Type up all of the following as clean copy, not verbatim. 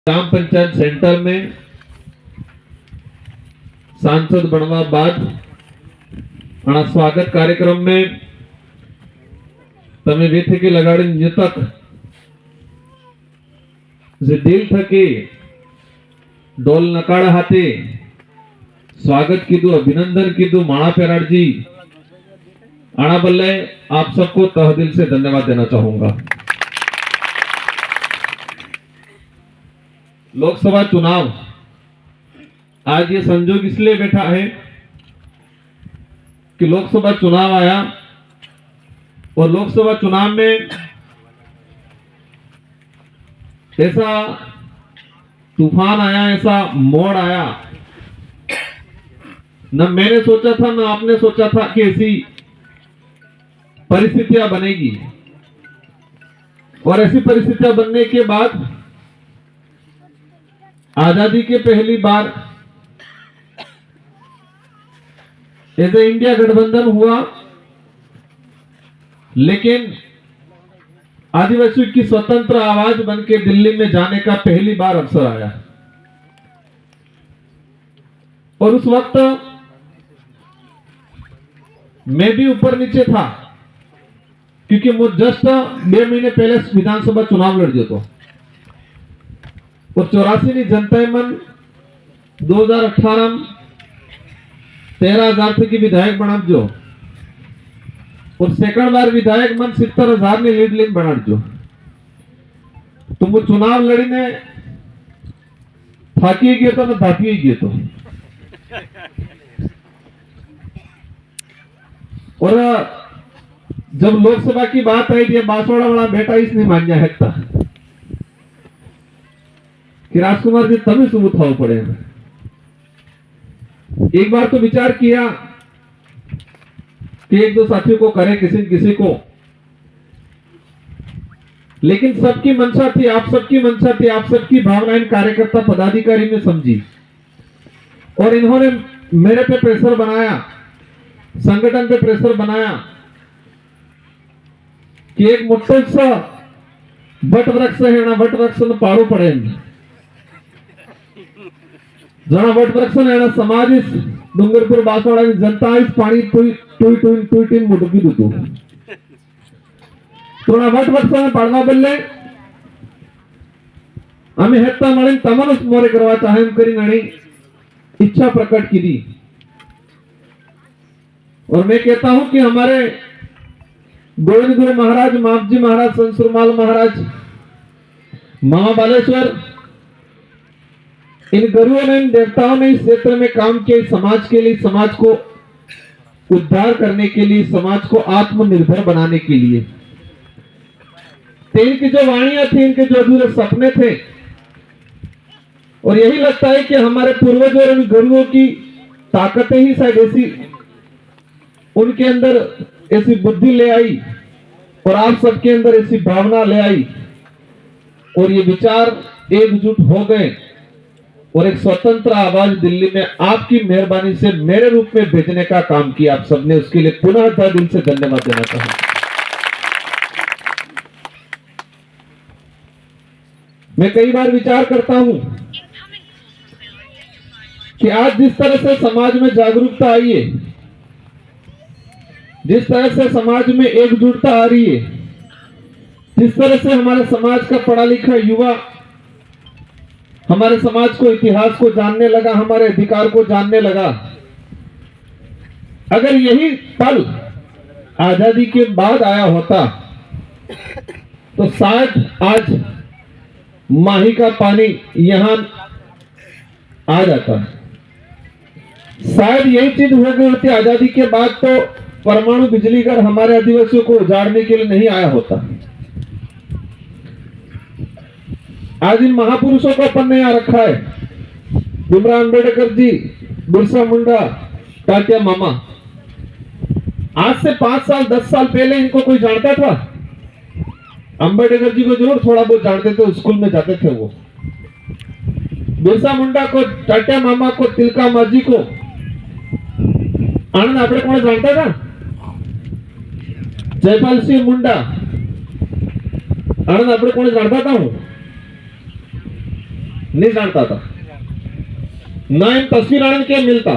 ग्राम panchayat centre में सांसद बनवा बाद स्वागत कार्यक्रम में तमे वेथी लगाड़ी न्यूतक जे दिल थके डोल नकाड़ा हाथे स्वागत कीधु, अभिनंदन कीधु माणा पेराड़ जी, आना बल्ले आप सबको तह दिल से धन्यवाद देना चाहूंगा। लोकसभा चुनाव आज ये संजोग इसलिए बैठा है कि लोकसभा चुनाव आया और लोकसभा चुनाव में ऐसा तूफान आया, ऐसा मोड़ आया, न मैंने सोचा था न आपने सोचा था कि ऐसी परिस्थितियां बनेगी। और ऐसी परिस्थितियां बनने के बाद आजादी के पहली बार ऐसे इंडिया गठबंधन हुआ, लेकिन आदिवासियों की स्वतंत्र आवाज बनके दिल्ली में जाने का पहली बार अवसर आया। और उस वक्त मैं भी ऊपर नीचे था, क्योंकि मुझे जस्ट 2 महीने पहले विधानसभा चुनाव लड़ दिया। और 84 जनता मन 2018 13,000 थे की विधायक बना जो, और सेकंड बार विधायक मन 70,000 ने लीड लेन बना जो। तो वो चुनाव लड़ी ने थाकी गए तो न धापी गए तो। और जब लोकसभा की बात आई थी, बांसवाड़ा वाला बेटा इस नहीं मान है कि राजकुमार जी तभी सुबह था पड़े। एक बार तो विचार किया कि 1-2 साथियों को करे, किसी को, लेकिन सबकी मंशा थी, आप सबकी मंशा थी, आप सबकी भावनाएं कार्यकर्ता पदाधिकारी ने समझी और इन्होंने मेरे पे प्रेशर बनाया, संगठन पे प्रेशर बनाया कि एक मोटो सा वट वृक्ष है ना, वट वृक्ष में पाड़ो पड़े जना वट वृक्ष है समाज इस डूंगरपुर बांसवाड़ा की जनता इस पानी टूई मुडकी दूतू तो वट वृक्ष में पाड़वा बल्ले हमें हेत्ता मळीन तमनुस मोरे करवा चाहे करी नणी इच्छा प्रकट की दी। और मैं कहता हूं कि हमारे गोविंद गुरु महाराज, मापजी महाराज, संत सुरमाल महाराज, मामा बालेश्वर, इन गुरुओं ने, इन देवताओं ने इस क्षेत्र में काम किया, समाज के लिए, समाज को उद्धार करने के लिए, समाज को आत्मनिर्भर बनाने के लिए। इनकी जो वाणियां थी, इनके जो अधूरे सपने थे, और यही लगता है कि हमारे पूर्वजों और गुरुओं की ताकतें ही शायद ऐसी उनके अंदर ऐसी बुद्धि ले आई और आप सबके अंदर ऐसी भावना ले आई और ये विचार एकजुट हो गए और एक स्वतंत्र आवाज दिल्ली में आपकी मेहरबानी से मेरे रूप में भेजने का काम किया आप सबने। उसके लिए पुनः दिल से धन्यवाद देना चाहूंगा। मैं कई बार विचार करता हूं कि आज जिस तरह से समाज में जागरूकता आई है, जिस तरह से समाज में एकजुटता आ रही है, जिस तरह से हमारे समाज का पढ़ा लिखा युवा हमारे समाज को, इतिहास को जानने लगा, हमारे अधिकार को जानने लगा, अगर यही पल आजादी के बाद आया होता तो शायद आज माही का पानी यहां आ जाता। शायद यही चीज हो गई होती आजादी के बाद, तो परमाणु बिजली घर हमारे आदिवासियों को उजाड़ने के लिए नहीं आया होता। आज इन महापुरुषों को अपन ने यहां रखा है, भीमराव अंबेडकर जी, बिरसा मुंडा, टाटिया मामा। आज से 5 साल 10 साल पहले इनको कोई जानता था? अंबेडकर जी को जरूर थोड़ा बहुत जानते थे, स्कूल में जाते थे वो। बिरसा मुंडा को, टाटिया मामा को, तिलका मांझी को आनंद आपने कौन जानता था? जयपाल सिंह मुंडा आनंद आपने कौन जानता था? नहीं जानता था, ना इन तस्वीर के मिलता।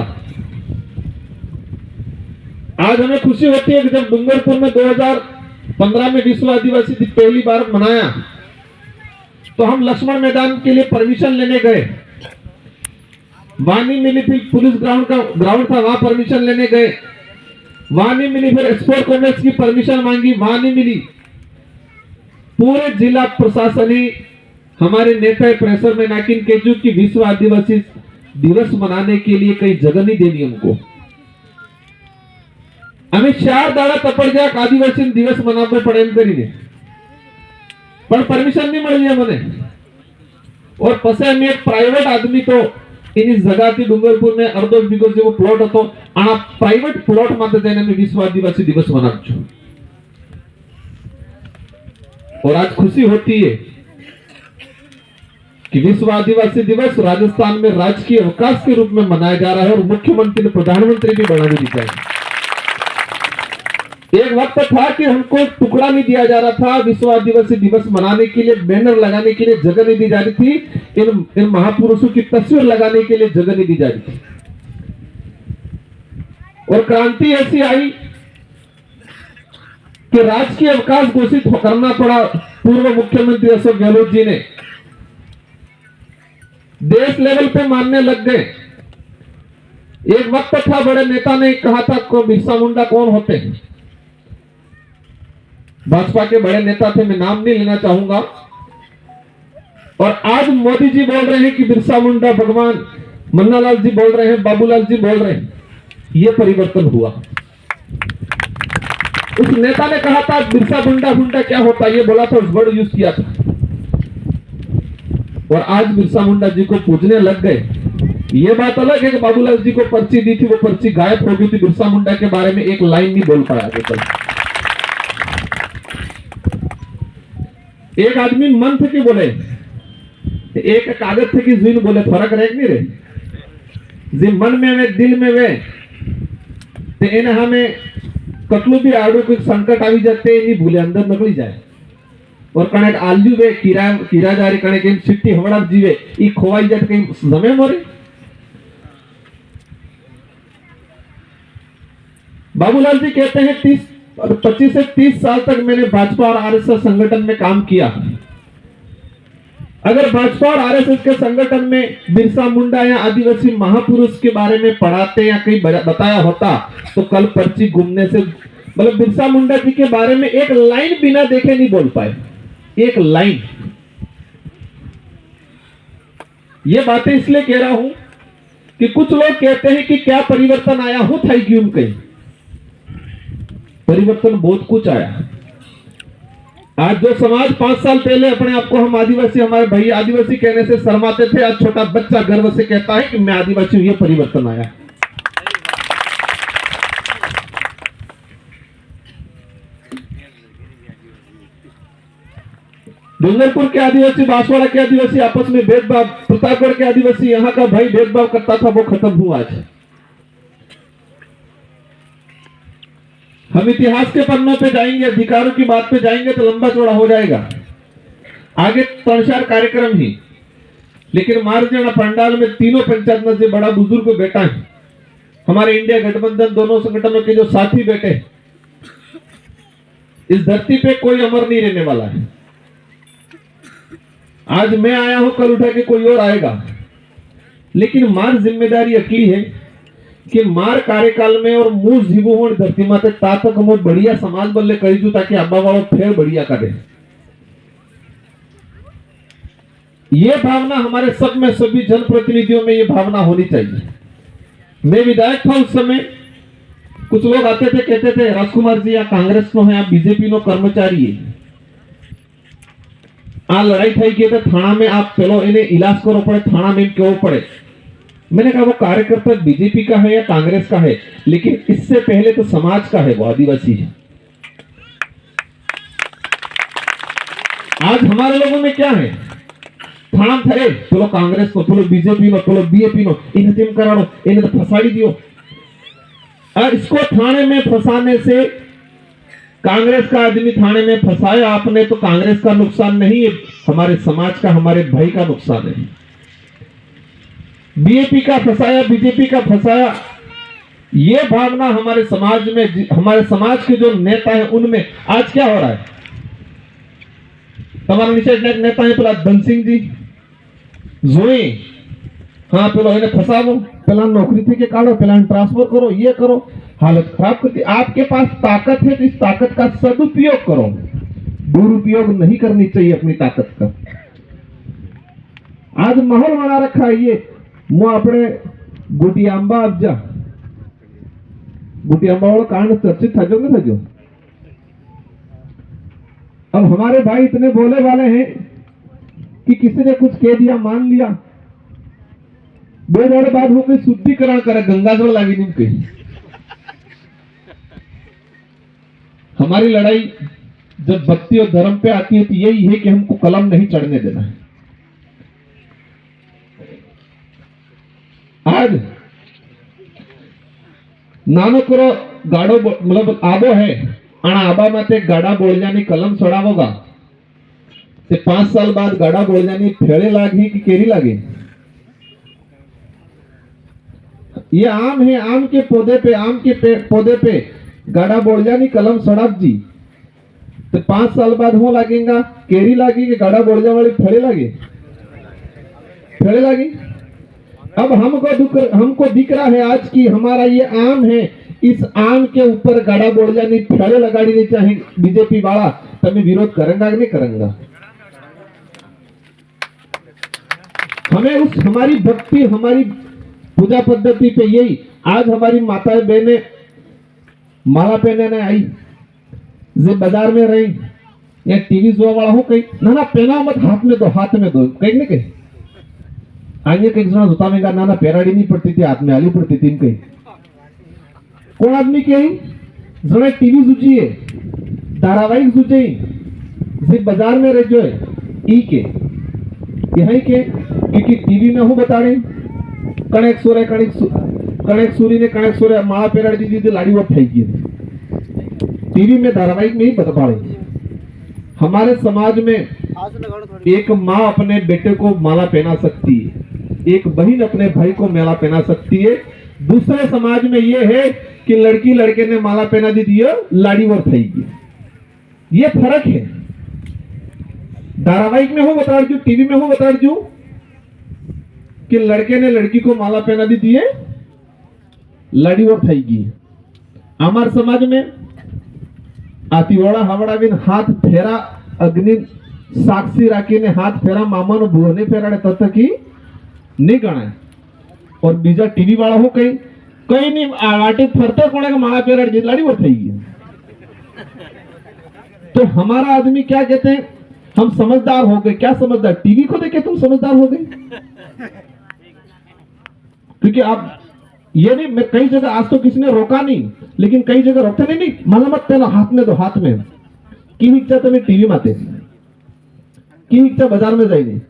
आज हमें खुशी होती है कि जब डूंगरपुर में 2015 में विश्व आदिवासी दिवस पहली बार मनाया, तो हम लक्ष्मण मैदान के लिए परमिशन लेने गए। वहां नहीं मिली, फिर पुलिस ग्राउंड था, वहां परमिशन लेने गए, वहां नहीं मिली, फिर एक्सपोर्ट कॉम्प्लेक्स की परमिशन मांगी, वहां नहीं मिली। पूरे जिला प्रशासन ही हमारे नेता प्रेशर में नाकिन केजू की विश्व आदिवासी दिवस मनाने के लिए कई जगह नहीं देनी हमको। हमें 4 दाड़ा तपड़ गया आदिवासी दिवस मनावे पड़े एम करीने, पर परमिशन नहीं मिली મને। और पसे में एक प्राइवेट आदमी तो એની જગાથી ડુંગરપુર में अर्धो बीघो જેવો પ્લોટ હતો, આ પ્રાઇવેટ પ્લોટ માટે જઈને અમે વિશ્વ આદિવાसी दिवस मनाવું છું। और आज खुशी होती है कि विश्व आदिवासी दिवस राजस्थान में राजकीय अवकाश के रूप में मनाया जा रहा है और मुख्यमंत्री ने प्रधानमंत्री भी बना दिया है। एक वक्त था कि हमको टुकड़ा नहीं दिया जा रहा था, विश्व आदिवासी दिवस मनाने के लिए बैनर लगाने के लिए जगह नहीं दी जा रही थी, इन महापुरुषों की तस्वीर लगाने के लिए जगह नहीं दी जा रही थी। और क्रांति ऐसी आई कि राजकीय अवकाश घोषित करना पड़ा। पूर्व मुख्यमंत्री अशोक गहलोत जी ने देश लेवल पे मानने लग गए। एक वक्त था, बड़े नेता ने कहा था को बिरसा मुंडा कौन होते हैं। भाजपा के बड़े नेता थे, मैं नाम नहीं लेना चाहूंगा। और आज मोदी जी बोल रहे हैं कि बिरसा मुंडा भगवान, मन्नालाल जी बोल रहे हैं, बाबूलाल जी बोल रहे हैं। ये परिवर्तन हुआ। उस नेता ने कहा था बिरसा मुंडा क्या होता है, ये बोला था, उस वर्ड यूज किया था। और आज बिरसा मुंडा जी को पूजने लग गए। ये बात अलग है कि बाबूलाल जी को पर्ची दी थी, वो पर्ची गायब हो गई थी, बिरसा मुंडा के बारे में एक लाइन नहीं बोल पाया आगे तक। एक आदमी मन थे कि बोले, एक कागज थे कि जुन बोले, फर्क रह नहीं रहे। जी मन में वे, दिल में वे, ते एने हमें कटलू भी आड़ू कोई संकट आ जाते नहीं भूले अंदर निकली जाए। और कणेक आलू वे किरादारी कणेक चिट्ठी हवड़ा जीवे ई खोवाई जाते कहीं जमे मोरे। बाबूलाल जी कहते हैं 25 से 30 साल तक मैंने भाजपा और आरएसएस संगठन में काम किया। अगर भाजपा और आरएसएस के संगठन में बिरसा मुंडा या आदिवासी महापुरुष के बारे में पढ़ाते या कहीं बताया होता तो कल पर्ची घूमने से, मतलब बिरसा मुंडा जी के बारे में एक लाइन बिना देखे नहीं बोल पाए, एक लाइन। ये बातें इसलिए कह रहा हूं कि कुछ लोग कहते हैं कि क्या परिवर्तन आया हो था क्यों, कहीं परिवर्तन बहुत कुछ आया। आज जो समाज 5 साल पहले अपने आप को हम आदिवासी, हमारे भाई आदिवासी कहने से शर्माते थे, आज छोटा बच्चा गर्व से कहता है कि मैं आदिवासी हूं। ये परिवर्तन आया। डूंगरपुर के आदिवासी, बांसवाड़ा के आदिवासी आपस में भेदभाव, प्रतापगढ़ के आदिवासी यहाँ का भाई भेदभाव करता था, वो खत्म हुआ। आज हम इतिहास के पन्नों पे जाएंगे, अधिकारों की बात पे जाएंगे तो लंबा चौड़ा हो जाएगा। आगे 3-4 कार्यक्रम ही, लेकिन मारजेना पंडाल में तीनों पंचायत में से बड़ा बुजुर्ग बेटा है, हमारे इंडिया गठबंधन दोनों संगठनों के जो साथी बेटे, इस धरती पे कोई अमर नहीं रहने वाला है। आज मैं आया हूं, कल उठा के कोई और आएगा, लेकिन मार जिम्मेदारी अकेली है कि मार कार्यकाल में और मुंह जीवो होने धरती माते तातक मो बढ़िया समाज बल्ले करीजू ताकि अब्बा वालों फिर बढ़िया करे। ये भावना हमारे सब में, सभी जनप्रतिनिधियों में ये भावना होनी चाहिए। मैं विधायक था उस समय, कुछ लोग आते थे कहते थे राजकुमार जी या कांग्रेस नो है या बीजेपी नो कर्मचारी है, आ लड़ाई थी कि थाना में आप चलो इन्हें इलाज करो पड़े, थाना में क्यों पड़े। मैंने कहा वो कार्यकर्ता बीजेपी का है या कांग्रेस का है, लेकिन इससे पहले तो समाज का है, वो आदिवासी है। आज हमारे लोगों में क्या है, थाना थे चलो कांग्रेस को, चलो बीजेपी नो, चलो बीएपी नो, इन्हें टीम कराड़ो, इन्हें तो फंसाड़ी दियो। और इसको थाने में फंसाने से, कांग्रेस का आदमी थाने में फंसाया आपने तो कांग्रेस का नुकसान नहीं है, हमारे समाज का, हमारे भाई का नुकसान है। बीजेपी का फंसाया, बीजेपी का फंसाया, ये भावना हमारे समाज में, हमारे समाज के जो नेता हैं उनमें आज क्या हो रहा है। તમારા નીચે नेता है પેલા ધનસિંહ जी જોઈ, हाँ પેલો એને ફસાવો, પેલા नौकरी थी के काढ़ो, पेला ट्रांसफर करो, ये करो, हालत खराब करती। आपके पास ताकत है तो इस ताकत का सदुपयोग करो, दुरुपयोग नहीं करनी चाहिए अपनी ताकत का। आज माहौल बना रखा है ये, मो अपने गुटियांबा अब्जा, गुटियांबा वाला कांड चर्चित था जो नहीं था जो। अब हमारे भाई इतने बोले वाले हैं कि किसी ने कुछ कह दिया, मान लिया, 2 दिन बाद वो कोई शुद्धिकरण करे, गंगाजल लागी नहीं कही। हमारी लड़ाई जब भक्ति और धर्म पे आती है तो यही है कि हमको कलम नहीं चढ़ने देना है। आज नानो करो गाड़ो मतलब आबो है आणि आबा माते गाड़ा बोळजानी कलम चढ़ावोगा ते 5 साल बाद गाड़ा बोळजानी फेड़े लागी कि केरी लागे। ये आम है, आम के पौधे पे, आम के पौधे पे गाड़ा बोळजानी कलम चढ़ाव जी तो 5 साल बाद हो लगेगा केरी लागी कि गाड़ा बोळजा वाली फेड़े लागे, फेड़े लागी। अब हमको दिख रहा है आज की हमारा ये आम है, इस आम के ऊपर गाड़ा बोळजानी फेड़े लगाड़ी नहीं चाहे बीजेपी वाला, तब विरोध करेंगे कि नहीं करेंगे। हमें उस हमारी भक्ति, हमारी पूजा पद्धति पे यही, आज हमारी माताएं बहनें माला पहनने आई, जे बाजार में रही या टीवी जोवा वाला हो कहीं ना ना पहना मत, हाथ में दो, हाथ में दो, कहीं नहीं कहीं आगे कई जना जूता में ना ना पेराड़ी नहीं पड़ती थी, हाथ में आली पड़ती थी कहीं। कौन आदमी के जरा टीवी जुझिए, धारावाहिक जुझे, जे बाजार में रह जो है ई के यही के, क्योंकि टीवी में हूँ बता रहे कणेक सूर्य कणेक सूरी ने कणेक सूर्य माला पेराड़ी दी थी, लाड़ी वो थी टीवी में धारावाहिक में ही बता रहे। हमारे समाज में एक माँ अपने बेटे को माला पहना सकती है, एक बहन अपने भाई को माला पहना सकती है। दूसरे समाज में यह है कि लड़की लड़के ने माला पहना दी थी, लाड़ी वर थी। ये फर्क है। धारावाहिक में हो बता रही, टीवी में हो बता रही कि लड़के ने लड़की को माला पहना दी थी, लाड़ी वर थी। हमारे समाज में आतिवाड़ा हावड़ा बिन हाथ फेरा अग्नि साक्षी राखी ने हाथ फेरा मामा नो भूने फेराड़े तथा की नहीं गणाय। और बीजा टीवी वाला हो कहीं कहीं नहीं आटे फरते कोने का माला पेराड़ जी लाड़ी वर थी। तो हमारा आदमी क्या कहते हैं, हम समझदार हो गए। क्या समझदार? टीवी को देखे तुम समझदार हो गए। क्योंकि आप ये नहीं, मैं कई जगह आज तो किसी ने रोका नहीं, लेकिन कई जगह रोकते नहीं, नहीं माला मत पहना, हाथ में दो, हाथ में की इच्छा तुम्हें टीवी माते की इच्छा बाजार में जाइए।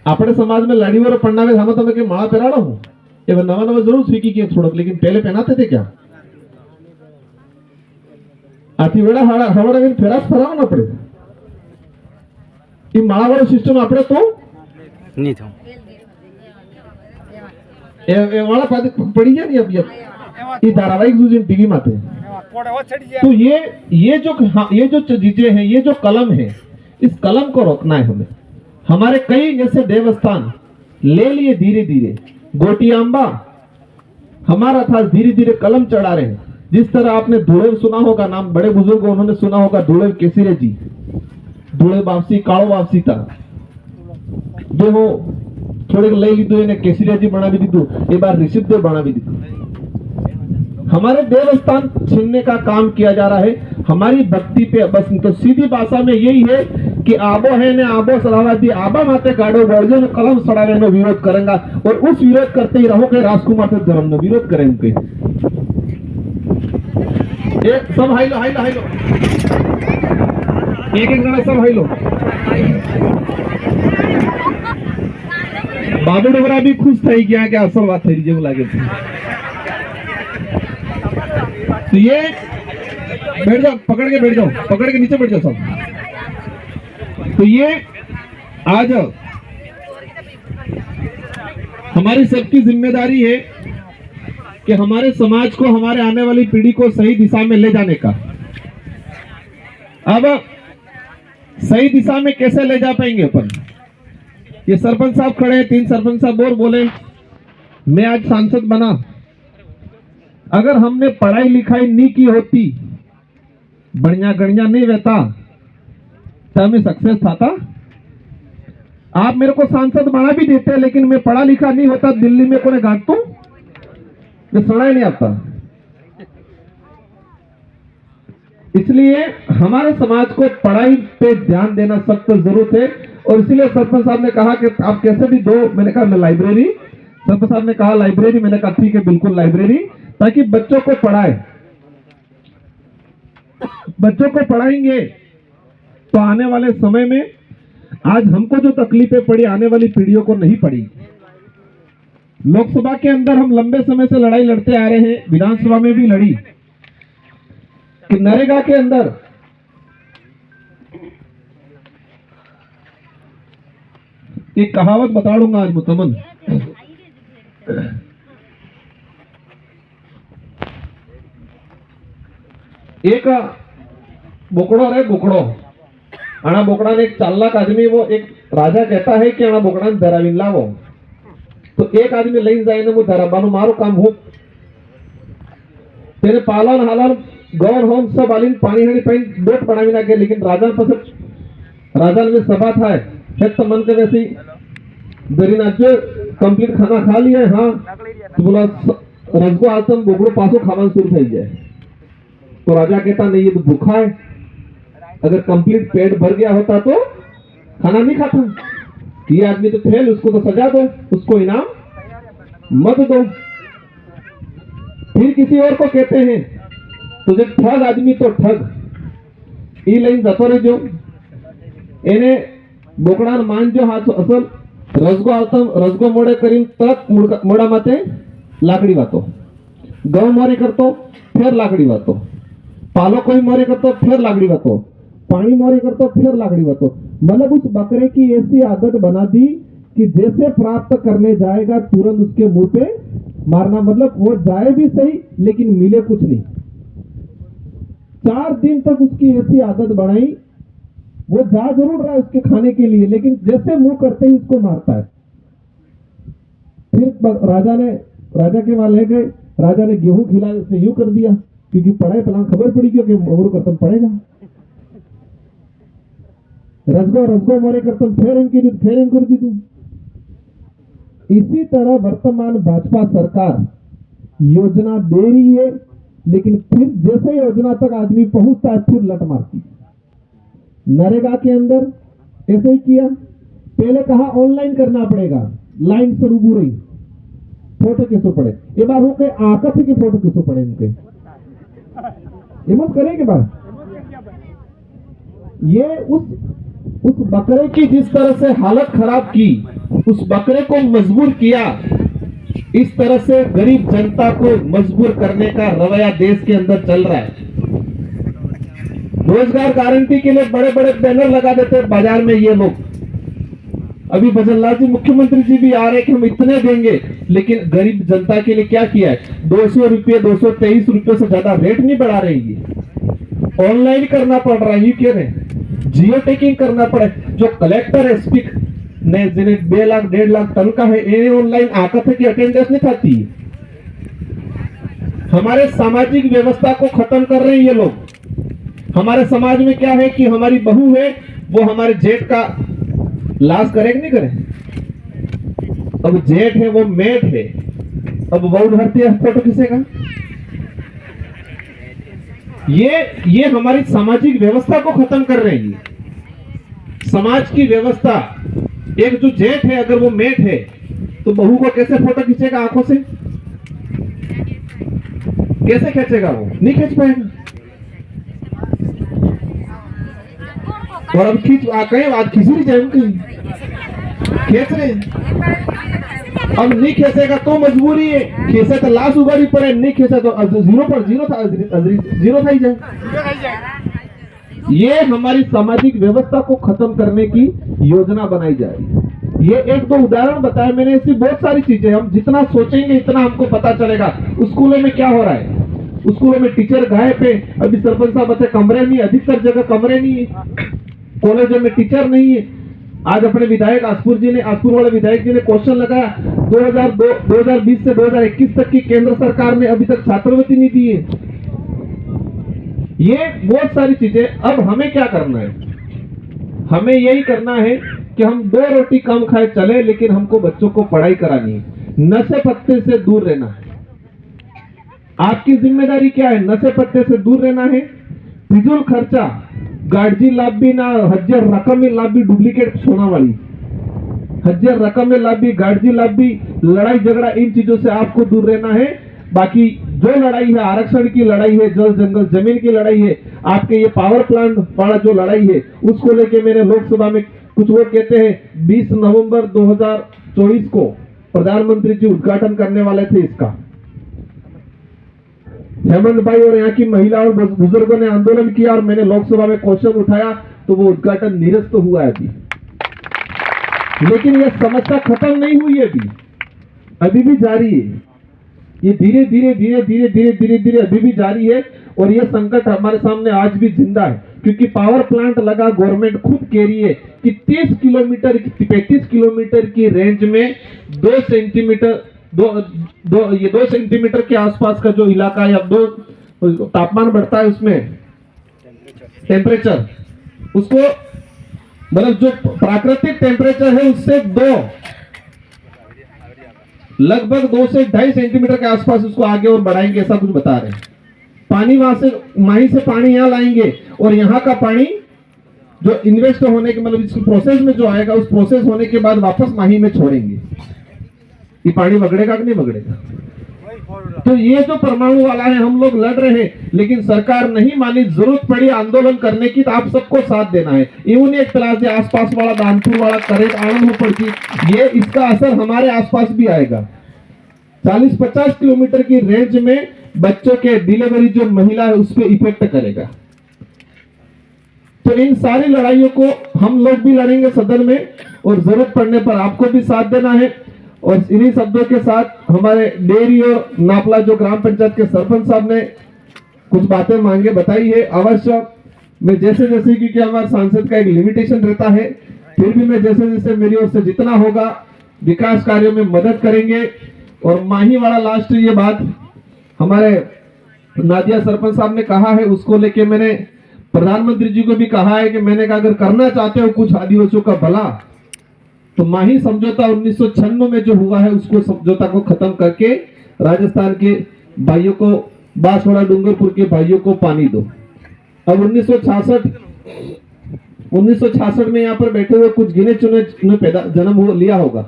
अपने समाज में लाड़ीवर पढ़ना हम तो मैं माला पहराड़ो हूँ, ये नवा नवा जरूर सीखी किए थोड़ा, लेकिन पहले पहनाते थे क्या? आती वेड़ा हवाड़ा में फेरास फराव ना पड़े। ये माला वाला सिस्टम अपने तो नहीं था, वाला पड़ी जाए नहीं अब ये धारावाहिक जो टीवी में आते हैं। तो ये जो चीजें हैं, ये जो कलम है, इस कलम को रोकना है हमें। हमारे कई जैसे देवस्थान ले लिए धीरे धीरे, गोटियांबा हमारा था, धीरे धीरे कलम चढ़ा रहे हैं। जिस तरह आपने धुड़ेव सुना होगा, नाम बड़े बुजुर्ग उन्होंने सुना होगा, धुड़ेव केसरे जी, धुड़े वापसी कालो वापसी था, जो वो थोड़े लई लीधु ने केसरिया जी बना भी दीधु, एक बार ऋषभ देव बना भी दीधु। हमारे देवस्थान छीनने का काम किया जा रहा है हमारी भक्ति पे। बस तो सीधी भाषा में यही है कि आबो है ने आबो सलावादी आबा माते गाड़ो बोलजो ने कलम सड़ावे नो विरोध करेंगे, और उस विरोध करते ही रहो कि राजकुमार से धर्म नो विरोध करेंगे। ये सब हाइलो हाइलो हाइलो एक जना सब हाइलो। बाबू डोगरा भी खुश थी गया कि असल बात थी जेव लागे। तो ये बैठ जाओ, पकड़ के बैठ जाओ, पकड़ के नीचे बैठ जाओ सब। तो ये आ जाओ, हमारी सबकी जिम्मेदारी है कि हमारे समाज को, हमारे आने वाली पीढ़ी को सही दिशा में ले जाने का। अब सही दिशा में कैसे ले जा पाएंगे अपन? ये सरपंच साहब खड़े हैं, 3 सरपंच साहब और बोले मैं आज सांसद बना, अगर हमने पढ़ाई लिखाई नहीं की होती, बढ़िया गणिया नहीं रहता, तो हमें सक्सेस था। आप मेरे को सांसद बना भी देते, लेकिन मैं पढ़ा लिखा नहीं होता, दिल्ली में कोने गांठ तो मैं सुना ही नहीं आता। इसलिए हमारे समाज को पढ़ाई पे ध्यान देना सख्त जरूरत है। और इसीलिए सरपंच साहब ने कहा कि आप कैसे भी दो, मैंने कहा मैं लाइब्रेरी, सरपंच साहब ने कहा लाइब्रेरी, मैंने कहा ठीक है बिल्कुल लाइब्रेरी, ताकि बच्चों को पढ़ाए। बच्चों को पढ़ाएंगे तो आने वाले समय में आज हमको जो तकलीफें पड़ी, आने वाली पीढ़ियों को नहीं पड़ी। लोकसभा के अंदर हम लंबे समय से लड़ाई लड़ते आ रहे हैं, विधानसभा में भी लड़ी कि नरेगा के अंदर एक कहावत बता दूंगा आज मुतमन। एक बोकड़ो रे बोकड़ो, आना बोकड़ा ने एक चालाक आदमी, वो एक राजा कहता है कि आना बोकड़ा ने धरावीन लावो, तो एक आदमी लई जाए ना, वो धराबानो मारो काम हो, तेरे पालन हालन गौर होम सब आलिन पानी हड़ी पाइन बोट पड़ावी ना के, लेकिन राजा राजा में सभा था तो मन के वैसे दरी नाचे कंप्लीट खाना खा लिया। हाँ तो बोला रसगो आतम बोगड़ो पासो खावा शुरू थी जाए, तो राजा कहता नहीं ये तो भूखा है, अगर कंप्लीट पेट भर गया होता तो खाना नहीं खाता, ये आदमी तो फेल, उसको तो सजा दो, उसको इनाम मत दो। फिर किसी और को कहते हैं तो जब ठग आदमी तो ठग ई लाइन जतो रे जो एने बोकड़ा मान जो हाथ असल रसगो आतम रसगो मोड़े करीन तक मोड़ा माते लाकड़ी वातो, गौ मोरे करतो फिर लाकड़ी वातो, पालो कोई मोरे करतो फिर लाकड़ी वातो, पानी मोरे करतो फिर लाकड़ी वातो। मतलब उस बकरे की ऐसी आदत बना दी कि जैसे प्राप्त करने जाएगा तुरंत उसके मुंह पे मारना, मतलब वो जाए भी सही लेकिन मिले कुछ नहीं। 4 दिन तक उसकी ऐसी आदत बनाई, वो जा जरूर रहा है उसके खाने के लिए, लेकिन जैसे मुंह करते ही उसको मारता है। फिर राजा के वहां ले गए, राजा ने गेहूं खिलाया, उसने यूं कर दिया, क्योंकि पढ़ाई पलांग खबर पड़ी क्योंकि मोड़ करतन पड़ेगा, रसगो मोरे करतन फेर एम कर दी तू। इसी तरह वर्तमान भाजपा सरकार योजना दे रही है, लेकिन फिर जैसे योजना तक आदमी पहुंचता है फिर लट मारती है। नरेगा के अंदर ऐसे ही किया, पहले कहा ऑनलाइन करना पड़ेगा, लाइन से रूबू रही, फोटो कैसे पड़े, ये बार हो के आकत के फोटो कैसे पड़े उनके, ये मत करें के बाद ये उस बकरे की जिस तरह से हालत खराब की, उस बकरे को मजबूर किया, इस तरह से गरीब जनता को मजबूर करने का रवैया देश के अंदर चल रहा है। रोजगार गारंटी के लिए बड़े बड़े बैनर लगा देते हैं बाजार में ये लोग। अभी भजनलाल जी मुख्यमंत्री जी भी आ रहे हैं कि हम इतने देंगे, लेकिन गरीब जनता के लिए क्या किया है, 200 रुपये 223 रुपये से ज्यादा रेट नहीं बढ़ा रहे हैं। ऑनलाइन करना पड़ रहा है, ये कह रहे जियो टेकिंग करना पड़े, जो कलेक्टर एसपी ने जिन्हें 2 लाख 1.5 लाख तनखा है, इन्हें ऑनलाइन आकत है कि अटेंडेंस नहीं खाती। हमारे सामाजिक व्यवस्था को खत्म कर रहे हैं ये लोग। हमारे समाज में क्या है कि हमारी बहू है, वो हमारे जेठ का लाश करे कि नहीं करे, अब जेठ है वो मेट है, अब बहू भरती है फोटो किसेगा। ये हमारी सामाजिक व्यवस्था को खत्म कर रहे हैं। समाज की व्यवस्था, एक जो जेठ है अगर वो मेट है तो बहू को कैसे फोटो खींचेगा, आंखों से कैसे खींचेगा, वो नहीं खींच पाएगा। और अब कहीं आज खिचड़ी जाए कहीं खींच रहे, अब नहीं खींचेगा तो मजबूरी है, खींचे तो लाश उगाड़ी पड़े, नहीं खींचा तो जीरो था ही जाए। ये हमारी सामाजिक व्यवस्था को खत्म करने की योजना बनाई जा रही है। ये एक दो उदाहरण बताया मैंने, ऐसी बहुत सारी चीजें, हम जितना सोचेंगे इतना हमको पता चलेगा। स्कूलों में क्या हो रहा है, स्कूलों में टीचर गायब है, अभी सरपंच साहब बताए कमरे नहीं, अधिकतर जगह कमरे नहीं है, कॉलेजों में टीचर नहीं है। आज अपने विधायक आसपुर वाले विधायक जी ने क्वेश्चन लगाया, 2020 से 2021 तक की केंद्र सरकार ने अभी तक छात्रवृत्ति नहीं दी है। ये बहुत सारी चीजें। अब हमें क्या करना है, हमें यही करना है कि हम 2 रोटी कम खाए चले, लेकिन हमको बच्चों को पढ़ाई करानी है, नशे पत्ते से दूर रहना है। आपकी जिम्मेदारी क्या है, नशे पत्ते से दूर रहना है। फिजूल खर्चा, गाड़ी लाभी ना हजार रकम लाभी, डुप्लीकेट सोना वाली हजार रकम लाभी, गाड़ी लाभी, लड़ाई झगड़ा, इन चीजों से आपको दूर रहना है। बाकी जो लड़ाई है, आरक्षण की लड़ाई है, जल जंगल जमीन की लड़ाई है, आपके ये पावर प्लांट वाला जो लड़ाई है, उसको लेके मेरे लोकसभा में कुछ लोग कहते हैं 20 नवंबर 2024 को प्रधानमंत्री जी उद्घाटन करने वाले थे इसका। हेमंत भाई और यहाँ की महिला और बुजुर्गों ने आंदोलन किया और मैंने लोकसभा में क्वेश्चन उठाया, तो वो उद्घाटन निरस्त हुआ है अभी। लेकिन यह समस्या खत्म नहीं हुई है, अभी भी जारी है। ये धीरे धीरे अभी भी जारी है। और यह संकट हमारे सामने आज भी जिंदा है, क्योंकि पावर प्लांट लगा, गवर्नमेंट खुद कह रही है कि 30 किलोमीटर 35 किलोमीटर की रेंज में 2 सेंटीमीटर 2 सेंटीमीटर के आसपास का जो इलाका या 2 तापमान बढ़ता है, उसमें टेम्परेचर, उसको मतलब जो प्राकृतिक टेम्परेचर है उससे लगभग 2 से 2.5 सेंटीमीटर के आसपास उसको आगे और बढ़ाएंगे, ऐसा कुछ बता रहे हैं। पानी वहां से, माही से पानी यहाँ लाएंगे और यहाँ का पानी जो इन्वेस्ट होने के मतलब इस प्रोसेस में जो आएगा, उस प्रोसेस होने के बाद वापस माही में छोड़ेंगे। ये पानी बगड़ेगा कि नहीं बगड़ेगा? तो ये जो परमाणु वाला है, हम लोग लड़ रहे हैं, लेकिन सरकार नहीं मानी, जरूरत पड़ी आंदोलन करने की, तो आप सबको साथ देना है। इवन एक तरह से आसपास वाला दानपुर वाला करेंट आनंद पड़ती, ये इसका असर हमारे आसपास भी आएगा। 40-50 किलोमीटर की रेंज में बच्चों के डिलीवरी जो महिला है उस पर इफेक्ट करेगा। तो इन सारी लड़ाइयों को हम लोग भी लड़ेंगे सदन में, और जरूरत पड़ने पर आपको भी साथ देना है। और इन्हीं शब्दों के साथ हमारे डेरी और नापला जो ग्राम पंचायत के सरपंच साहब ने कुछ बातें मांगे बताई है, अवश्य मैं जैसे जैसे, क्योंकि हमारे सांसद का एक लिमिटेशन रहता है, फिर भी मैं जैसे जैसे मेरी ओर से जितना होगा विकास कार्यों में मदद करेंगे। और माही वाला लास्ट ये बात हमारे नादिया सरपंच साहब ने कहा है, उसको लेके मैंने प्रधानमंत्री जी को भी कहा है कि मैंने कहा अगर करना चाहते हो कुछ आदिवासियों का भला, तो माही समझौता 1996 में जो हुआ है, उसको समझौता को खत्म करके राजस्थान के भाइयों को, बांसवाड़ा डूंगरपुर के भाइयों को पानी दो। अब 1966 में यहाँ पर बैठे हुए कुछ गिने चुने पैदा जन्म लिया होगा,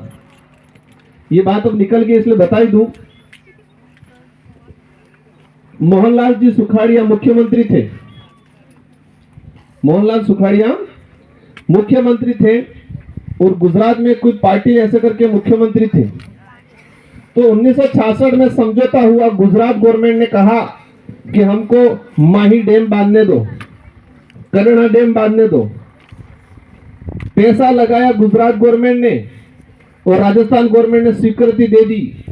ये बात अब निकल गई, इसलिए बताई दूं। मोहनलाल जी सुखाड़िया मुख्यमंत्री थे, मोहनलाल सुखाड़िया मुख्यमंत्री थे, और गुजरात में कोई पार्टी ऐसे करके मुख्यमंत्री थे। तो 1966 में समझौता हुआ, गुजरात गवर्नमेंट ने कहा कि हमको माही डैम बांधने दो, करना डैम बांधने दो। पैसा लगाया गुजरात गवर्नमेंट ने, और राजस्थान गवर्नमेंट ने स्वीकृति दे दी।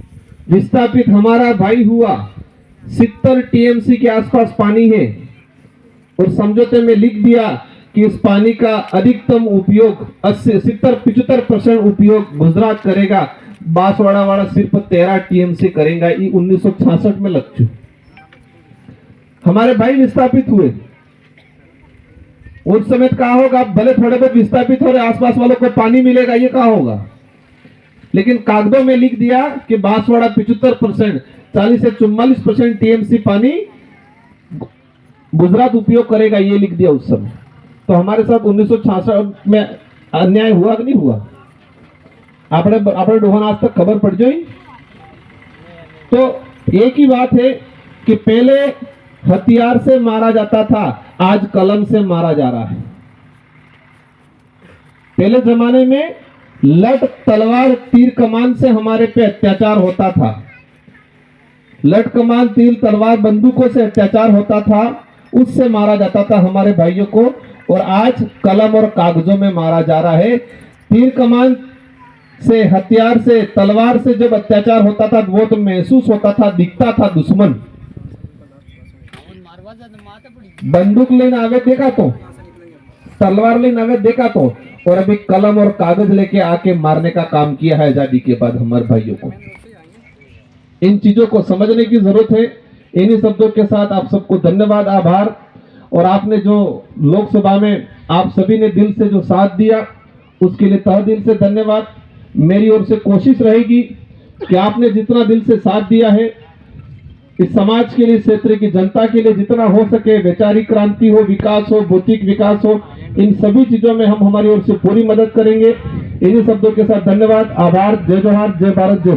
विस्थापित हमारा भाई हुआ, 70 टीएमसी के आसपास पानी है, और समझौते में लिख दिया कि इस पानी का अधिकतम उपयोग 70-75% उपयोग गुजरात करेगा, बांसवाड़ा वाला सिर्फ 13 टीएमसी करेगा। ये 1966 में लग चुका। हमारे भाई विस्थापित हुए, उस समय कहा होगा भले थोड़े बहुत विस्थापित हो रहे, आसपास वालों को पानी मिलेगा, ये कहा होगा, लेकिन कागजों में लिख दिया कि बांसवाड़ा 75%, 40 से 44% टीएमसी पानी गुजरात उपयोग करेगा, ये लिख दिया उस समय। तो हमारे साथ 1966 में अन्याय हुआ कि नहीं हुआ? आपने डोहन आज तक खबर पड़ जाए। तो एक ही बात है कि पहले हथियार से मारा जाता था, आज कलम से मारा जा रहा है। पहले जमाने में लठ तलवार तीर कमान से हमारे पे अत्याचार होता था, लठ कमान तीर तलवार बंदूकों से अत्याचार होता था, उससे मारा जाता था हमारे भाइयों को। और आज कलम और कागजों में मारा जा रहा है। तीर कमान से, हथियार से, तलवार से जब अत्याचार होता था वो तो महसूस होता था, दिखता था दुश्मन। बंदूक लेने आवे देखा तो, तलवार लेने आवे देखा तो, और अभी कलम और कागज लेके आके मारने का काम किया है आजादी के बाद हमारे भाइयों को। इन चीजों को समझने की जरूरत है। इन्हीं शब्दों के साथ आप सबको धन्यवाद, आभार। और आपने जो लोकसभा में आप सभी ने दिल से जो साथ दिया उसके लिए तहे दिल से धन्यवाद। मेरी ओर से कोशिश रहेगी कि आपने जितना दिल से साथ दिया है इस समाज के लिए, क्षेत्र की जनता के लिए जितना हो सके, वैचारिक क्रांति हो, विकास हो, भौतिक विकास हो, इन सभी चीजों में हम हमारी ओर से पूरी मदद करेंगे। इन्हीं शब्दों के साथ धन्यवाद, आभार। जय जोहार, जय भारत, जय